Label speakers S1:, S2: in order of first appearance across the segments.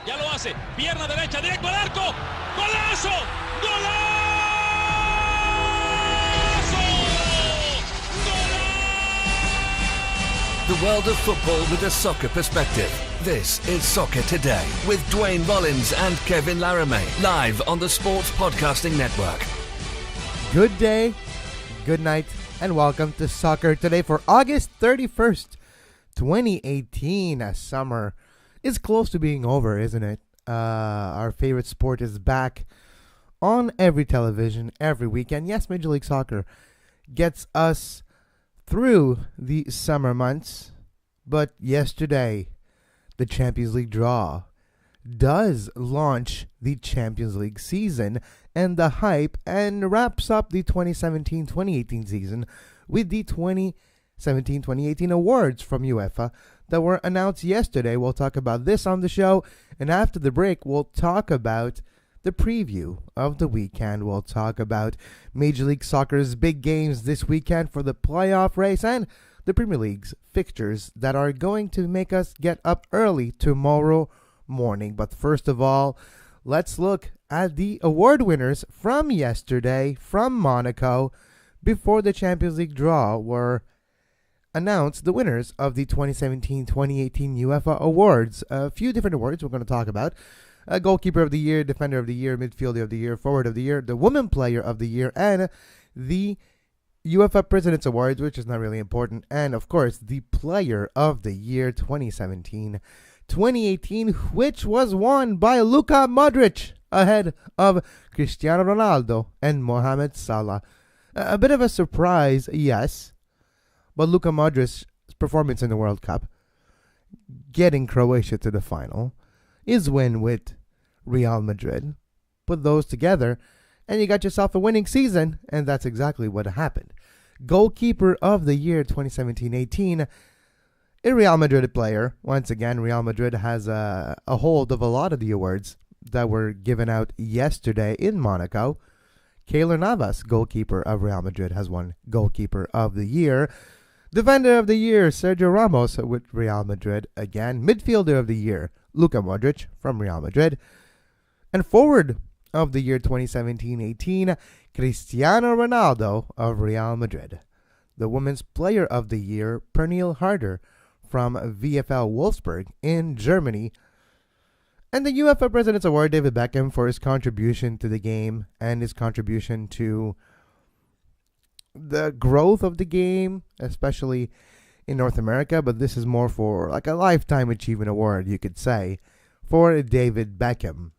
S1: Ya lo hace. Pierna derecha, directo al arco. ¡Golazo! ¡Golazo! ¡Golazo!
S2: The world of football with a soccer perspective. This is Soccer Today with Duane, Rollins and Kevin Laramee. Live on the Sports Podcasting Network.
S3: Good day, good night, and welcome to Soccer Today for August 31st, 2018. Summer is close to being over, isn't it? Our favorite sport is back on every television, every weekend. Yes, Major League Soccer gets us through the summer months, but yesterday, the Champions League draw does launch the Champions League season and the hype, and wraps up the 2017-2018 season with the 2017-2018 awards from UEFA that were announced yesterday. We'll talk about this on the show, and after the break, we'll talk about the preview of the weekend. We'll talk about Major League Soccer's big games this weekend for the playoff race and the Premier League's fixtures that are going to make us get up early tomorrow morning. But first of all, let's look at the award winners from yesterday from Monaco before the Champions League draw were announced. The winners of the 2017-2018 UEFA awards. A few different awards we're going to talk about. Goalkeeper of the Year, Defender of the Year, Midfielder of the Year, Forward of the Year, the Woman Player of the Year, and the UEFA President's Awards, which is not really important, and of course the Player of the Year 2017-2018, which was won by Luka Modric ahead of Cristiano Ronaldo and Mohamed Salah. A bit of a surprise, yes, but Luka Modric's performance in the World Cup, getting Croatia to the final, his win with Real Madrid, put those together, and you got yourself a winning season, and that's exactly what happened. Goalkeeper of the Year 2017-18, a Real Madrid player. Once again, Real Madrid has a hold of a lot of the awards that were given out yesterday in Monaco. Keylor Navas, goalkeeper of Real Madrid, has won Goalkeeper of the Year. Defender of the Year, Sergio Ramos with Real Madrid again. Midfielder of the Year, Luka Modric from Real Madrid. And Forward of the Year 2017-18, Cristiano Ronaldo of Real Madrid. The Women's Player of the Year, Pernille Harder from VfL Wolfsburg in Germany. And the UEFA President's Award, David Beckham, for his contribution to the game and his contribution to the growth of the game, especially in North America. But this is more for like a Lifetime Achievement Award, you could say, for David Beckham.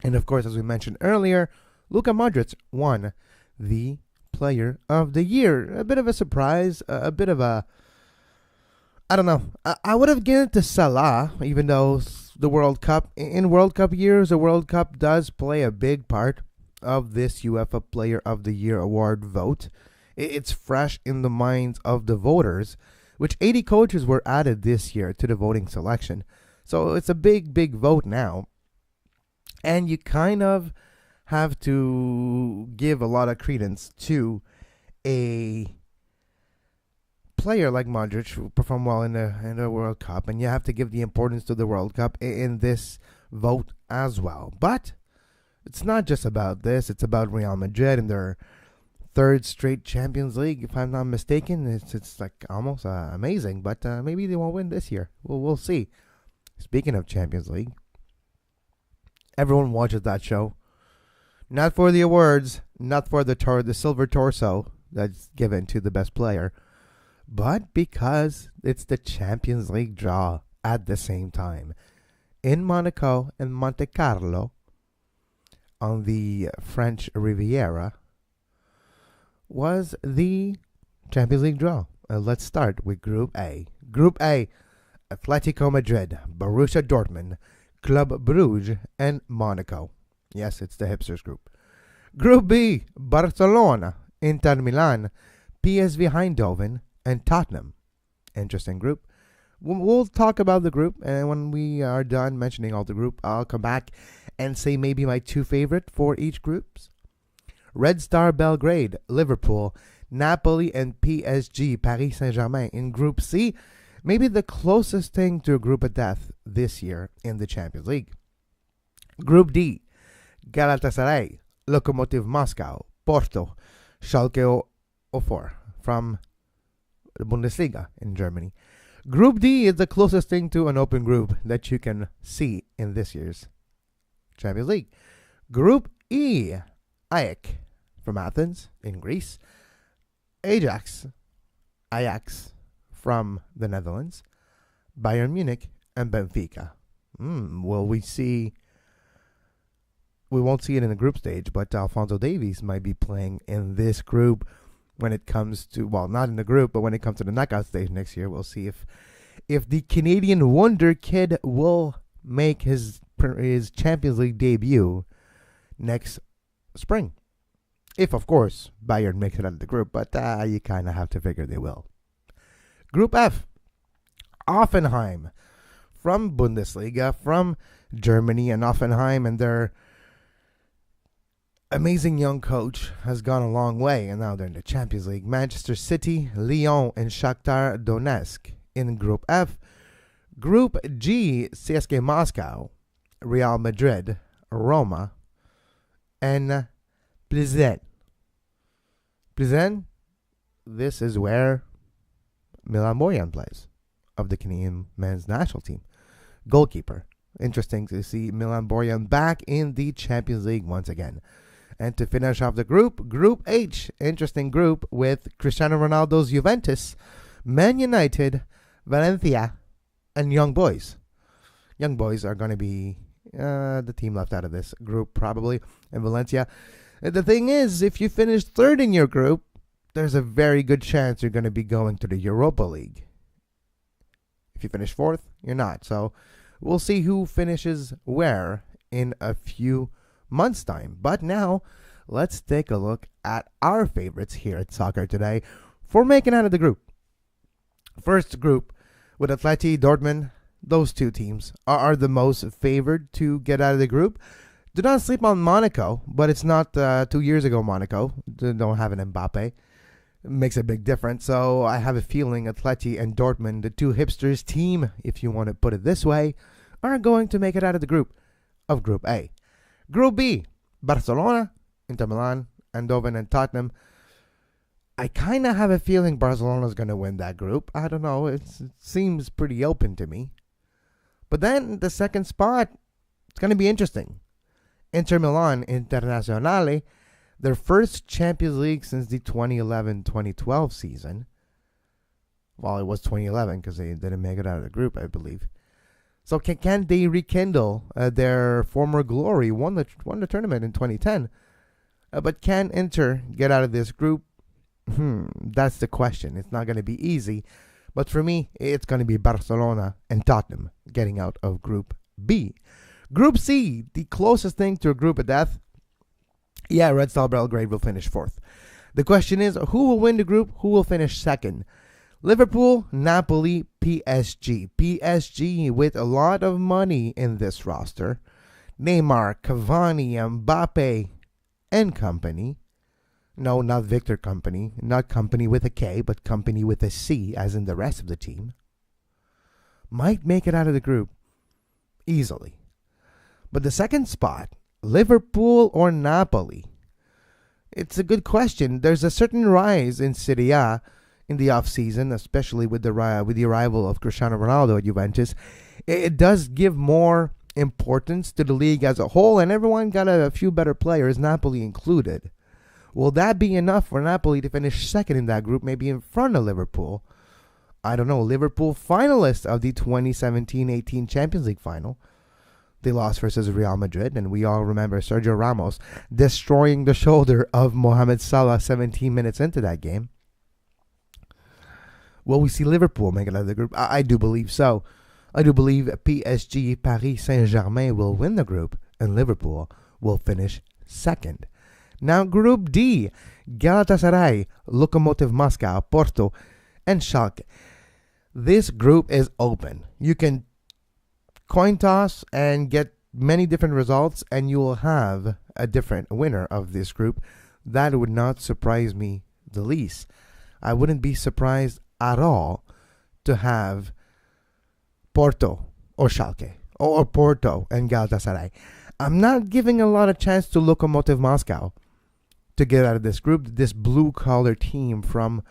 S3: And of course, as we mentioned earlier, Luka Modric won the Player of the Year. A bit of a surprise, a bit of a, I don't know. I would have given it to Salah, even though the World Cup, in World Cup years, the World Cup does play a big part of this UEFA Player of the Year award vote. It's fresh in the minds of the voters, which 80 coaches were added this year to the voting selection. So it's a big, big vote now. And you kind of have to give a lot of credence to a player like Modric who performed well in the World Cup, and you have to give the importance to the World Cup in this vote as well. But it's not just about this. It's about Real Madrid and their third straight Champions League, if I'm not mistaken. It's like almost amazing, but maybe they won't win this year. We'll see. Speaking of Champions League, everyone watches that show. Not for the awards, not for the silver torso that's given to the best player, but because it's the Champions League draw at the same time. In Monaco and Monte Carlo, on the French Riviera, was the Champions League draw. Let's start with Group A. Group A, Atletico Madrid, Borussia Dortmund, Club Brugge, and Monaco. Yes, it's the hipsters group. Group B, Barcelona, Inter Milan, PSV Eindhoven, and Tottenham. Interesting group. We'll talk about the group, and when we are done mentioning all the group, I'll come back and say maybe my two favorite for each groups. Red Star Belgrade, Liverpool, Napoli, and PSG, Paris Saint-Germain in Group C. Maybe the closest thing to a group of death this year in the Champions League. Group D, Galatasaray, Lokomotiv Moscow, Porto, Schalke 04 from the Bundesliga in Germany. Group D is the closest thing to an open group that you can see in this year's Champions League. Group E, AEK from Athens in Greece, Ajax from the Netherlands, Bayern Munich, and Benfica. Well, we won't see it in the group stage, but Alphonso Davies might be playing in this group when it comes to, well, not in the group, but when it comes to the knockout stage next year. We'll see if the Canadian Wonder Kid will make his Champions League debut next spring. If, of course, Bayern makes it out of the group, but you kind of have to figure they will. Group F, Hoffenheim from Bundesliga, from Germany, and Hoffenheim and their amazing young coach has gone a long way, and now they're in the Champions League. Manchester City, Lyon, and Shakhtar Donetsk in Group F. Group G, CSKA Moscow, Real Madrid, Roma, and Plzen. Plzen, this is where Milan Borjan plays, of the Canadian men's national team. Goalkeeper. Interesting to see Milan Borjan back in the Champions League once again. And to finish off the group, Group H, interesting group with Cristiano Ronaldo's Juventus, Man United, Valencia, and Young Boys. Young Boys are going to be the team left out of this group probably, and Valencia. The thing is, if you finish third in your group, there's a very good chance you're going to be going to the Europa League. If you finish fourth, you're not. So we'll see who finishes where in a few months' time. But now, let's take a look at our favorites here at Soccer Today for making out of the group. First group with Atleti, Dortmund. Those two teams are the most favored to get out of the group. Do not sleep on Monaco, but it's not 2 years ago Monaco. They don't have an Mbappe. It makes a big difference. So I have a feeling Atleti and Dortmund, the two hipsters team, if you want to put it this way, are going to make it out of the group of Group A. Group B, Barcelona, Inter Milan, Eindhoven, and Tottenham. I kind of have a feeling Barcelona's going to win that group. I don't know. It seems pretty open to me. But then the second spot, it's going to be interesting. Inter Milan Internazionale, their first Champions League since the 2011-2012 season. Well, it was 2011 because they didn't make it out of the group, I believe. So can they rekindle their former glory? Won the tournament in 2010. But can Inter get out of this group? That's the question. It's not going to be easy. But for me, it's going to be Barcelona and Tottenham getting out of Group B. Group C, the closest thing to a group of death. Yeah, Red Star Belgrade will finish fourth. The question is, who will win the group? Who will finish second? Liverpool, Napoli, PSG. PSG with a lot of money in this roster. Neymar, Cavani, Mbappe, and company. No, not Victor Company. Not company with a K, but company with a C, as in the rest of the team. Might make it out of the group easily. But the second spot, Liverpool or Napoli? It's a good question. There's a certain rise in Serie A in the offseason, especially with the arrival of Cristiano Ronaldo at Juventus. It does give more importance to the league as a whole, and everyone got a few better players, Napoli included. Will that be enough for Napoli to finish second in that group, maybe in front of Liverpool? I don't know. Liverpool finalist of the 2017-18 Champions League final. They lost versus Real Madrid, and we all remember Sergio Ramos destroying the shoulder of Mohamed Salah 17 minutes into that game. Will we see Liverpool make it out of the group? I do believe so. I do believe PSG, Paris Saint-Germain will win the group, and Liverpool will finish second. Now, Group D, Galatasaray, Lokomotiv Moscow, Porto, and Schalke. This group is open. You can coin toss and get many different results, and you will have a different winner of this group. That would not surprise me the least. I wouldn't be surprised at all to have Porto or Schalke, or Porto and Galatasaray. I'm not giving a lot of chance to Lokomotiv Moscow to get out of this group, this blue-collar team from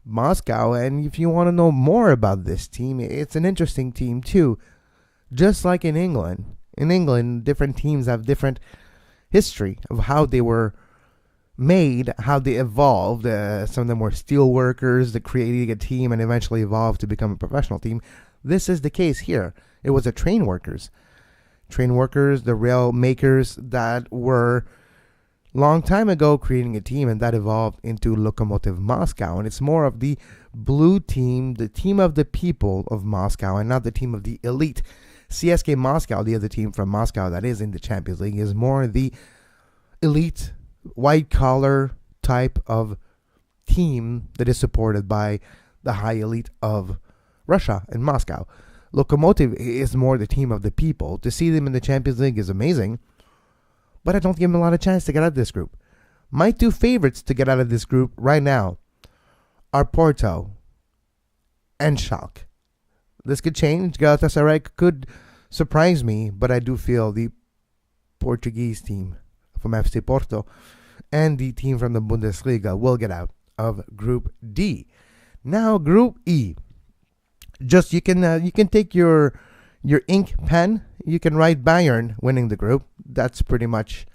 S3: Moscow. And if you want to know more about this team, it's an interesting team too. Just like in England. In England, different teams have different history of how they were made, how they evolved. Some of them were steel workers that created a team and eventually evolved to become a professional team. This is the case here. It was the train workers, the rail makers that were long time ago creating a team, and that evolved into Lokomotiv Moscow. And it's more of the blue team, the team of the people of Moscow, and not the team of the elite. CSK Moscow, the other team from Moscow that is in the Champions League, is more the elite, white-collar type of team that is supported by the high elite of Russia and Moscow. Lokomotiv is more the team of the people. To see them in the Champions League is amazing, but I don't give them a lot of chance to get out of this group. My two favorites to get out of this group right now are Porto and Schalke. This could change. Galatasaray could surprise me, but I do feel the Portuguese team from FC Porto and the team from the Bundesliga will get out of Group D. Now, Group E. Just you can take your ink pen. You can write Bayern winning the group. That's pretty much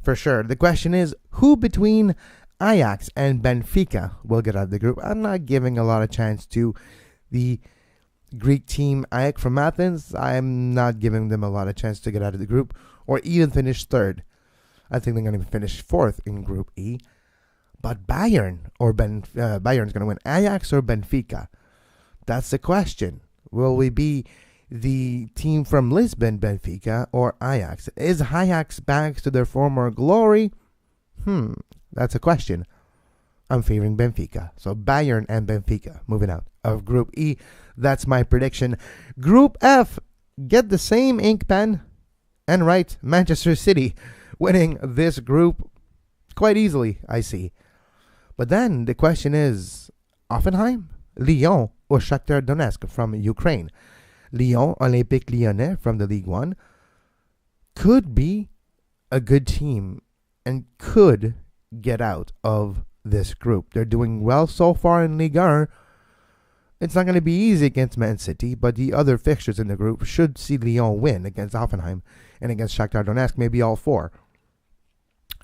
S3: for sure. The question is, who between Ajax and Benfica will get out of the group? I'm not giving a lot of chance to the Greek team Ajax from Athens. I'm not giving them a lot of chance to get out of the group or even finish third. I think they're going to finish fourth in Group E. But Bayern Bayern's going to win. Ajax or Benfica? That's the question. Will we be the team from Lisbon, Benfica, or Ajax? Is Ajax back to their former glory? That's a question. I'm favoring Benfica. So Bayern and Benfica moving out of Group E. That's my prediction. Group F, get the same ink pen and write Manchester City winning this group quite easily, I see. But then the question is, Hoffenheim, Lyon, or Shakhtar Donetsk from Ukraine? Lyon, Olympique Lyonnais from the Ligue 1 could be a good team and could get out of this group. They're doing well so far in Ligue 1. It's not going to be easy against Man City, but the other fixtures in the group should see Lyon win against Hoffenheim and against Shakhtar Donetsk, maybe all four.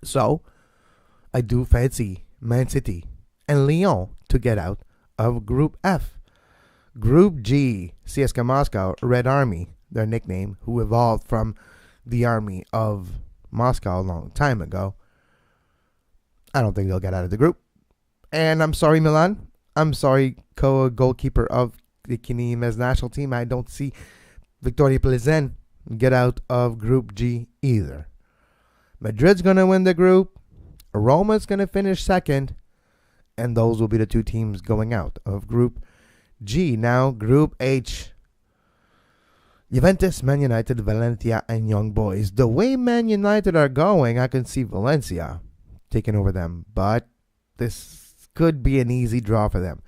S3: So, I do fancy Man City and Lyon to get out of Group F. Group G, CSKA Moscow, Red Army, their nickname, who evolved from the army of Moscow a long time ago. I don't think they'll get out of the group. And I'm sorry, Milan. I'm sorry, co-goalkeeper of the Kinimes national team. I don't see Victoria Plzen get out of Group G either. Madrid's going to win the group. Roma's going to finish second. And those will be the two teams going out of Group G. Now, Group H. Juventus, Man United, Valencia, and Young Boys. The way Man United are going, I can see Valencia taking over them. But this could be an easy draw for them.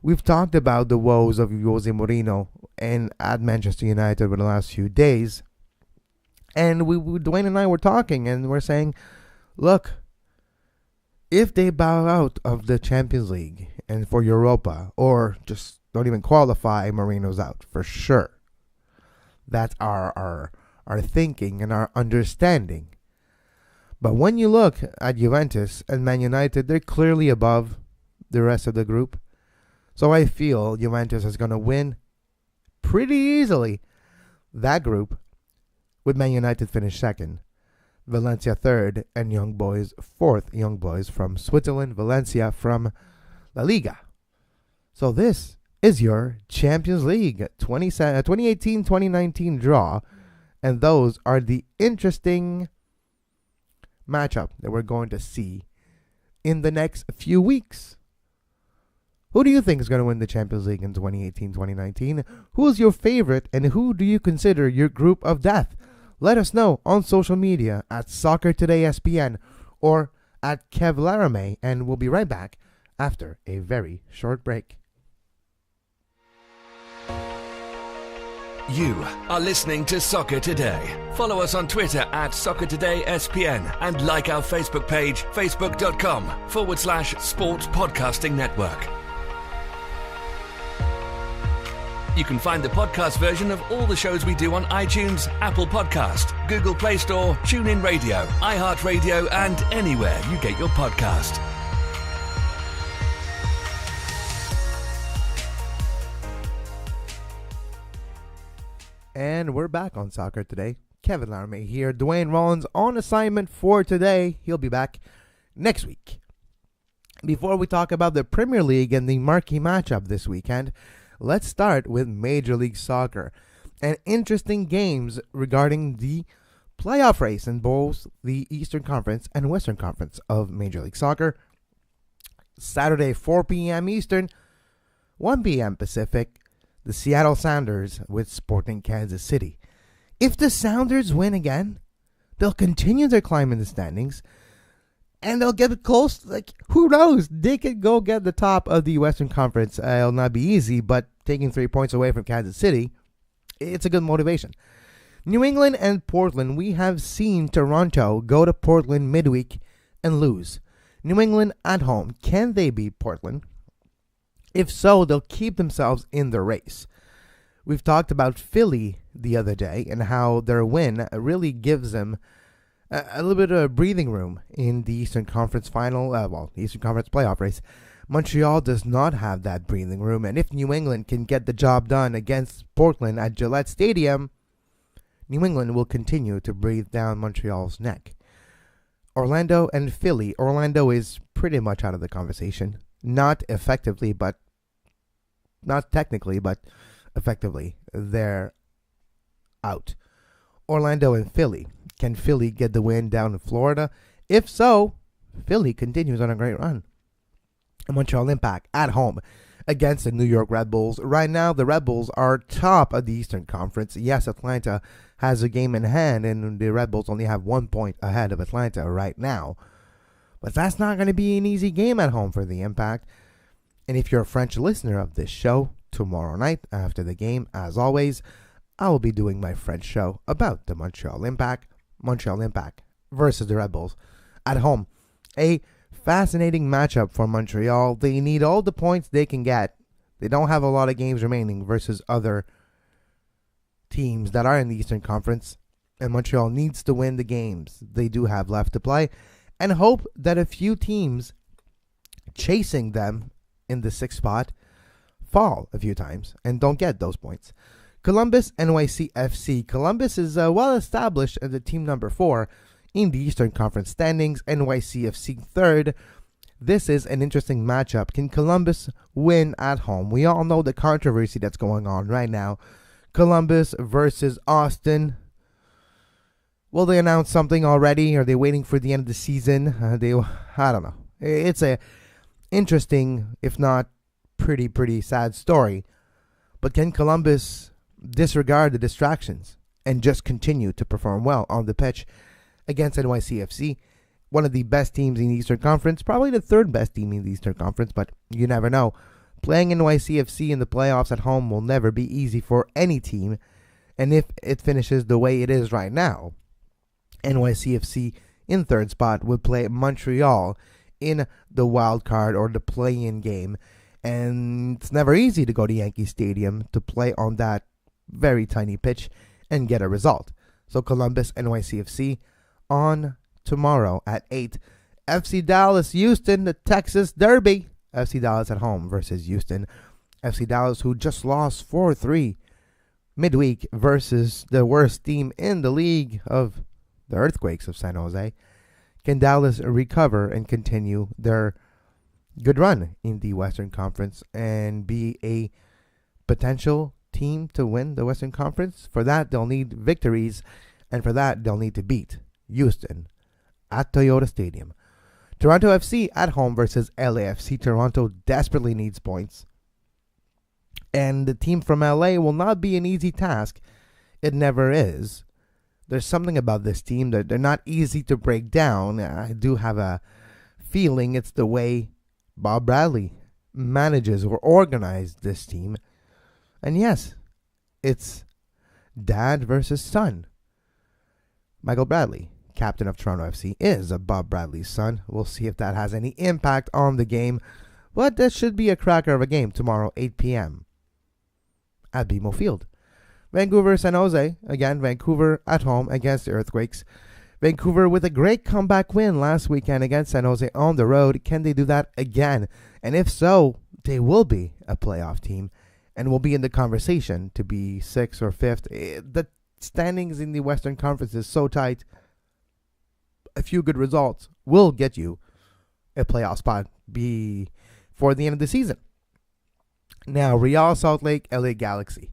S3: We've talked about the woes of Jose Mourinho and at Manchester United over the last few days. And Duane and I were talking and we're saying, look, if they bow out of the Champions League and for Europa, or just don't even qualify, Mourinho's out for sure. That's our thinking and our understanding. But when you look at Juventus and Man United, they're clearly above the rest of the group. So I feel Juventus is going to win pretty easily that group, with Man United finish second, Valencia third, and Young Boys fourth. Young Boys from Switzerland, Valencia from La Liga. So this is your Champions League 2018-2019 draw. And those are the interesting matchup that we're going to see in the next few weeks. Who do you think is going to win the Champions League in 2018-2019? Who is your favorite, and who do you consider your group of death? Let us know on social media at Soccer Today SPN or at Kev Laramee, and we'll be right back after a very short break.
S2: You are listening to Soccer Today. Follow us on Twitter at SoccerTodaySPN and like our Facebook page, facebook.com/Sports Podcasting Network. You can find the podcast version of all the shows we do on iTunes, Apple Podcast, Google Play Store, TuneIn Radio, iHeartRadio, and anywhere you get your podcast.
S3: And we're back on Soccer Today. Kevin Laramee here. Duane Rollins on assignment for today. He'll be back next week. Before we talk about the Premier League and the marquee matchup this weekend, let's start with Major League Soccer and interesting games regarding the playoff race in both the Eastern Conference and Western Conference of Major League Soccer. Saturday, 4 p.m. Eastern, 1 p.m. Pacific, the Seattle Sounders with Sporting Kansas City. If the Sounders win again, they'll continue their climb in the standings, and they'll get close. Like, who knows? They could go get the top of the Western Conference. It'll not be easy, but taking 3 points away from Kansas City, it's a good motivation. New England and Portland. We have seen Toronto go to Portland midweek and lose. New England at home. Can they beat Portland? If so, they'll keep themselves in the race. We've talked about Philly the other day and how their win really gives them a little bit of breathing room in the Eastern Conference the Eastern Conference playoff race. Montreal does not have that breathing room, and if New England can get the job done against Portland at Gillette Stadium, New England will continue to breathe down Montreal's neck. Orlando and Philly. Orlando is pretty much out of the conversation. Not effectively, but not technically, but effectively, they're out. Orlando and Philly. Can Philly get the win down in Florida? If so, Philly continues on a great run. Montreal Impact at home against the New York Red Bulls. Right now, the Red Bulls are top of the Eastern Conference. Yes, Atlanta has a game in hand, and the Red Bulls only have 1 point ahead of Atlanta right now. But that's not going to be an easy game at home for the Impact. And if you're a French listener of this show, tomorrow night after the game, as always, I will be doing my French show about the Montreal Impact. Montreal Impact versus the Red Bulls at home. A fascinating matchup for Montreal. They need all the points they can get. They don't have a lot of games remaining versus other teams that are in the Eastern Conference. And Montreal needs to win the games they do have left to play, and hope that a few teams chasing them in the 6th spot fall a few times and don't get those points. Columbus NYCFC. Columbus is well established as the team number 4 in the Eastern Conference standings. NYCFC 3rd. This is an interesting matchup. Can Columbus win at home? We all know the controversy that's going on right now. Columbus versus Austin. Will they announce something already? Are they waiting for the end of the season? I don't know. It's a interesting, if not pretty sad story. But can Columbus disregard the distractions and just continue to perform well on the pitch against NYCFC? One of the best teams in the Eastern Conference, probably the 3rd best team in the Eastern Conference, but you never know. Playing NYCFC in the playoffs at home will never be easy for any team. And if it finishes the way it is right now, NYCFC in 3rd spot would play Montreal in the wild card or the play-in game. And it's never easy to go to Yankee Stadium to play on that very tiny pitch and get a result. So Columbus NYCFC on tomorrow at 8. FC Dallas Houston, the Texas Derby. FC Dallas at home versus Houston. FC Dallas, who just lost 4-3 midweek versus the worst team in the league of the Earthquakes of San Jose. Can Dallas recover and continue their good run in the Western Conference and be a potential team to win the Western Conference? For that, they'll need victories, and for that, they'll need to beat Houston at Toyota Stadium. Toronto FC at home versus LAFC. Toronto desperately needs points, and the team from LA will not be an easy task. It never is. There's something about this team that they're not easy to break down. I do have a feeling it's the way Bob Bradley manages or organizes this team. And yes, it's dad versus son. Michael Bradley, captain of Toronto FC, is Bob Bradley's son. We'll see if that has any impact on the game. But that should be a cracker of a game tomorrow, 8 p.m. at BMO Field. Vancouver, San Jose. Again, Vancouver at home against the Earthquakes. Vancouver with a great comeback win last weekend against San Jose on the road. Can they do that again? And if so, they will be a playoff team and will be in the conversation to be 6th or 5th. The standings in the Western Conference is so tight. A few good results will get you a playoff spot before the end of the season. Now, Real Salt Lake, LA Galaxy.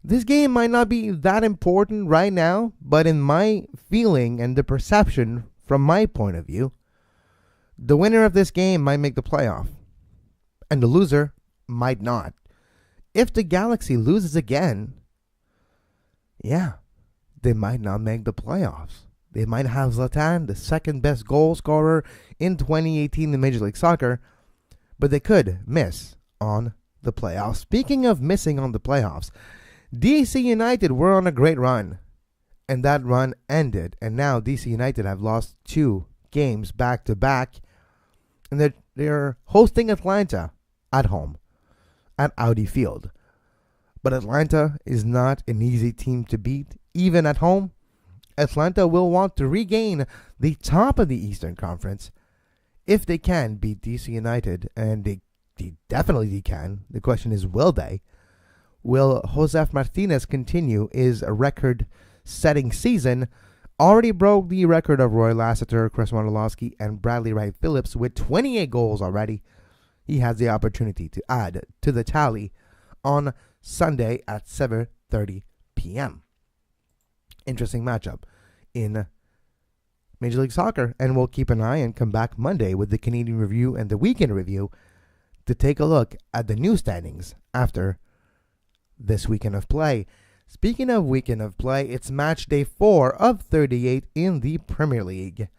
S3: This game might not be that important right now, but in my feeling and the perception from my point of view, the winner of this game might make the playoff, and the loser might not. If the Galaxy loses again, they might not make the playoffs. They might have Zlatan, the second best goal scorer in 2018 in Major League Soccer, but they could miss on the playoffs. Speaking of missing on the playoffs, DC United were on a great run, and that run ended, and now DC United have lost 2 games back-to-back, and they're hosting Atlanta at home at Audi Field. But Atlanta is not an easy team to beat, even at home. Atlanta will want to regain the top of the Eastern Conference if they can beat DC United, and they definitely can. The question is, will they? Will Josef Martinez continue his record-setting season? Already broke the record of Roy Lassiter, Chris Wondolowski, and Bradley Wright Phillips with 28 goals already. He has the opportunity to add to the tally on Sunday at 7:30 p.m. Interesting matchup in Major League Soccer, and we'll keep an eye and come back Monday with the Canadian Review and the Weekend Review to take a look at the new standings after this weekend of play. Speaking of weekend of play, it's match day 4 of 38 in the Premier League.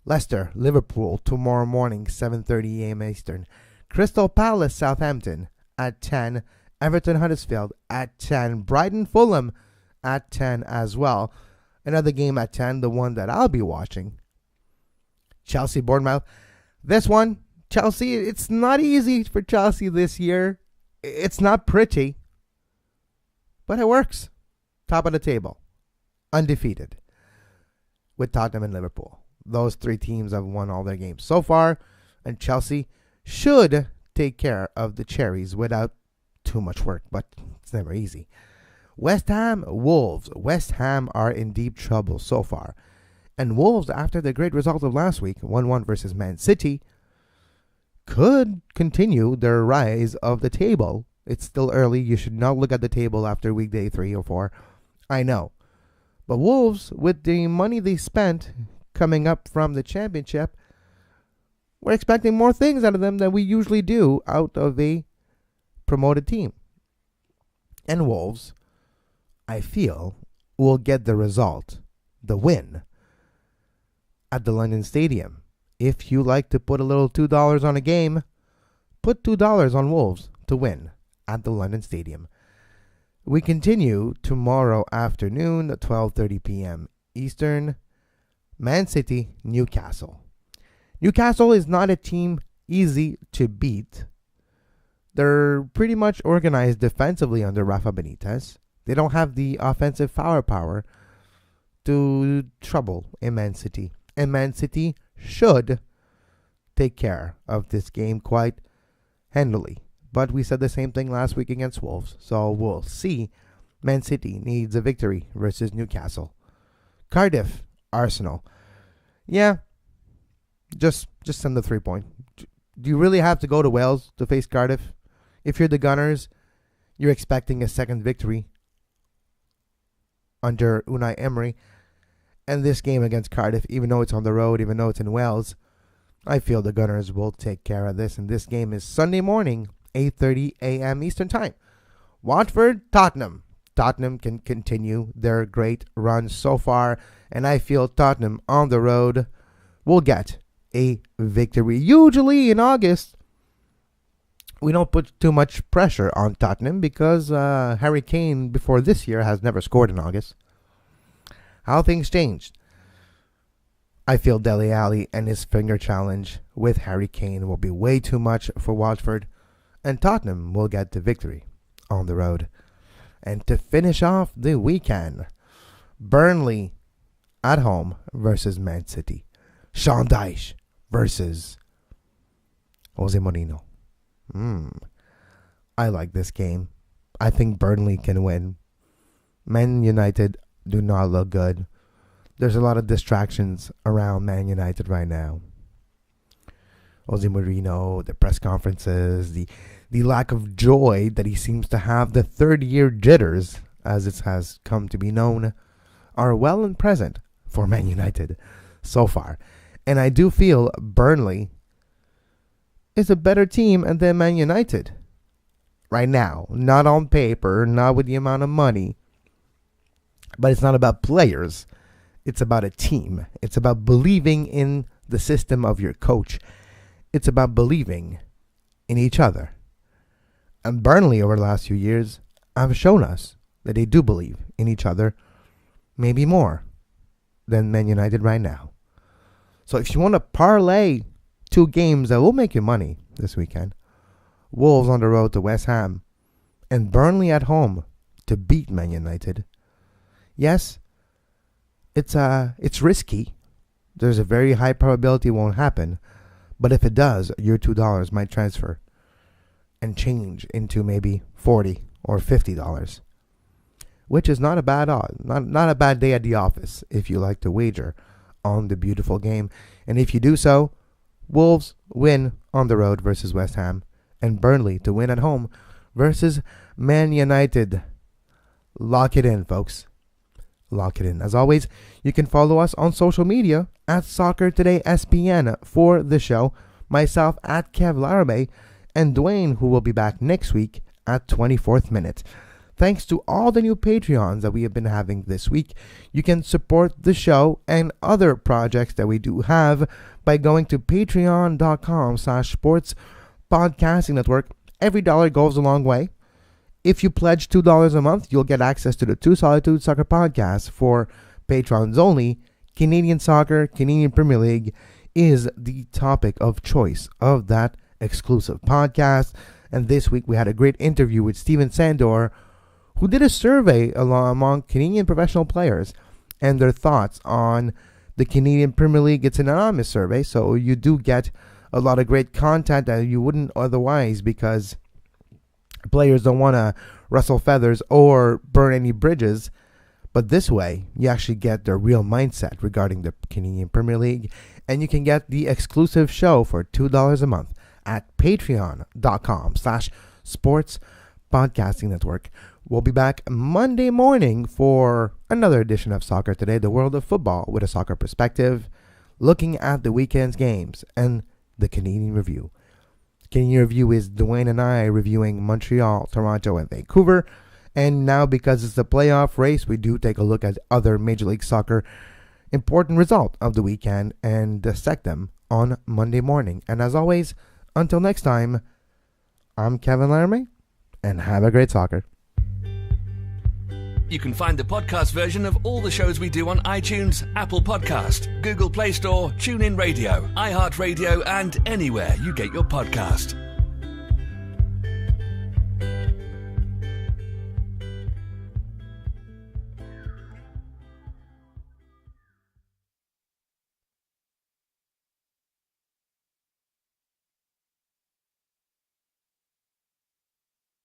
S3: Leicester, Liverpool tomorrow morning, 7:30 a.m. Eastern. Crystal Palace, Southampton at 10. Everton, Huddersfield at 10. Brighton, Fulham at 10 as well. Another game at 10, the one that I'll be watching. Chelsea, Bournemouth. This one, Chelsea, it's not easy for Chelsea this year. It's not pretty, but it works. Top of the table. Undefeated. With Tottenham and Liverpool. Those 3 teams have won all their games so far. And Chelsea should take care of the Cherries without too much work. But it's never easy. West Ham, Wolves. West Ham are in deep trouble so far. And Wolves, after the great result of last week, 1-1 versus Man City, could continue their rise of the table. It's still early. You should not look at the table after weekday 3 or 4. I know. But Wolves, with the money they spent coming up from the championship, we're expecting more things out of them than we usually do out of a promoted team. And Wolves, I feel, will get the result, the win, at the London Stadium. If you like to put a little $2 on a game, put $2 on Wolves to win at the London Stadium. We continue tomorrow afternoon at 12:30 p.m. Eastern. Man City, Newcastle. Newcastle is not a team easy to beat. They're pretty much organized defensively under Rafa Benitez. They don't have the offensive firepower to trouble a Man City. And Man City should take care of this game quite handily. But we said the same thing last week against Wolves. So we'll see. Man City needs a victory versus Newcastle. Cardiff, Arsenal. Yeah, just send the 3-point. Do you really have to go to Wales to face Cardiff? If you're the Gunners, you're expecting a second victory under Unai Emery. And this game against Cardiff, even though it's on the road, even though it's in Wales, I feel the Gunners will take care of this. And this game is Sunday morning, 8:30 a.m. Eastern Time. Watford, Tottenham. Tottenham can continue their great run so far. And I feel Tottenham on the road will get a victory. Usually in August, we don't put too much pressure on Tottenham because Harry Kane before this year has never scored in August. How things changed. I feel Dele Alli and his finger challenge with Harry Kane will be way too much for Watford, and Tottenham will get the victory on the road. And to finish off the weekend, Burnley at home versus Man City. Sean Dyche versus Jose Mourinho. I like this game. I think Burnley can win. Man United do not look good. There's a lot of distractions around Man United right now. Jose Mourinho, the press conferences, the lack of joy that he seems to have, the third-year jitters, as it has come to be known, are well and present for Man United so far. And I do feel Burnley is a better team than Man United right now. Not on paper, not with the amount of money. But it's not about players. It's about a team. It's about believing in the system of your coach. It's about believing in each other. And Burnley over the last few years have shown us that they do believe in each other, maybe more than Man United right now. So if you want to parlay two games that will make you money this weekend, Wolves on the road to West Ham and Burnley at home to beat Man United. Yes, it's risky. There's a very high probability it won't happen. But if it does, your $2 might transfer and change into maybe $40 or $50, which is not a bad odd, not a bad day at the office if you like to wager on the beautiful game. And if you do so, Wolves win on the road versus West Ham, and Burnley to win at home versus Man United. Lock it in, folks. Lock it in. As always, you can follow us on social media at Soccer Today SPN for the show, myself at Kev Laramee, and Duane, who will be back next week at 24th Minute. Thanks to all the new Patreons that we have been having this week. You can support the show and other projects that we do have by going to patreon.com/sports podcasting network. Every dollar goes a long way. If you pledge $2 a month, you'll get access to the Two Solitude Soccer Podcast for patrons only. Canadian soccer, Canadian Premier League is the topic of choice of that exclusive podcast. And this week we had a great interview with Steven Sandor, who did a survey among Canadian professional players and their thoughts on the Canadian Premier League. It's an anonymous survey, so you do get a lot of great content that you wouldn't otherwise, because players don't want to rustle feathers or burn any bridges. But this way, you actually get their real mindset regarding the Canadian Premier League, and you can get the exclusive show for $2 a month at patreon.com/sports podcasting network. We'll be back Monday morning for another edition of Soccer Today, the world of football with a soccer perspective, looking at the weekend's games and the Canadian Review. Canadian Review is Duane and I reviewing Montreal, Toronto, and Vancouver. And now, because it's the playoff race, we do take a look at other Major League Soccer important result of the weekend and dissect them on Monday morning. And as always, until next time, I'm Kevin Laramee, and have a great soccer.
S2: You can find the podcast version of all the shows we do on iTunes, Apple Podcast, Google Play Store, TuneIn Radio, iHeartRadio, and anywhere you get your podcast.